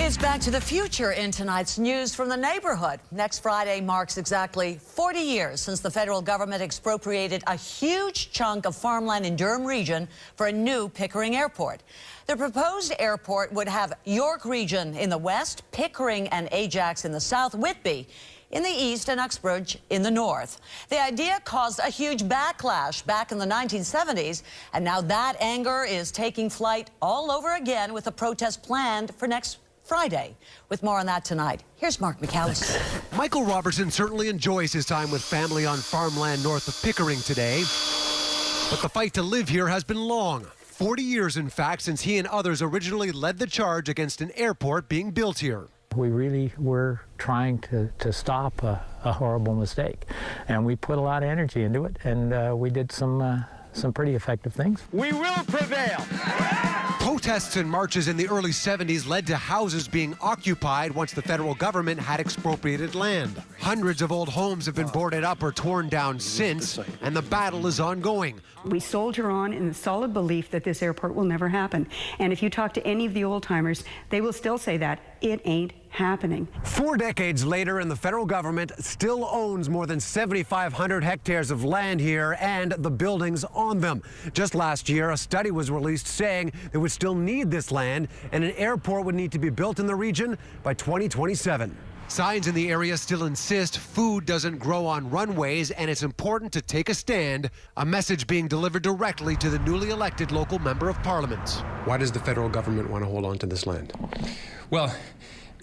It's Back to the Future in tonight's News from the Neighborhood. Next Friday marks exactly 40 years since the federal government expropriated a huge chunk of farmland in Durham region for a new Pickering Airport. The proposed airport would have York region in the west, Pickering and Ajax in the south, Whitby in the east, and Uxbridge in the north. The idea caused a huge backlash back in the 1970s, and now that anger is taking flight all over again with a protest planned for next Friday. With more on that tonight, here's Mark McAllister. Michael Robertson certainly enjoys his time with family on farmland north of Pickering today. But the fight to live here has been long. 40 years, in fact, since he and others originally led the charge against an airport being built here. We really were trying to stop a horrible mistake, and we put a lot of energy into it, and we did some pretty effective things. We will prevail. Protests and marches in the early 70s led to houses being occupied once the federal government had expropriated land. Hundreds of old homes have been boarded up or torn down since, and the battle is ongoing. We soldier on in the solid belief that this airport will never happen. And if you talk to any of the old-timers, they will still say that it ain't happening. 4 decades later, and the federal government still owns more than 7,500 hectares of land here and the buildings on them. Just last year, a study was released saying they would still need this land and an airport would need to be built in the region by 2027. Signs in the area still insist food doesn't grow on runways and it's important to take a stand, a message being delivered directly to the newly elected local member of parliament. Why does the federal government want to hold on to this land? Well,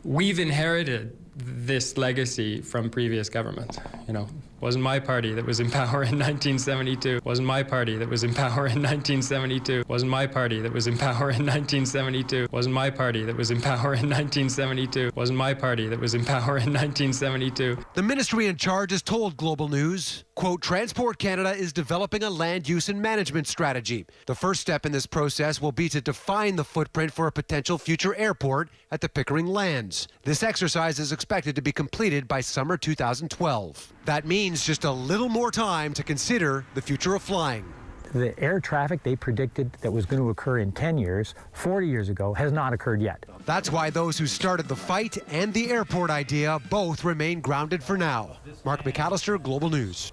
we've inherited this legacy from previous governments. You know, wasn't my party that was in power in 1972. Wasn't my party that was in power in 1972. Wasn't my party that was in power in 1972. Wasn't my party that was in power in 1972. Wasn't my party that was in power in 1972. The ministry in charge has told Global News, quote, Transport Canada is developing a land use and management strategy. The first step in this process will be to define the footprint for a potential future airport at the Pickering lands. This exercise is expected to be completed by summer 2012. That means just a little more time to consider the future of flying. The air traffic they predicted that was going to occur in 10 years, 40 years ago, has not occurred yet. That's why those who started the fight and the airport idea both remain grounded for now. Mark McAllister, Global News.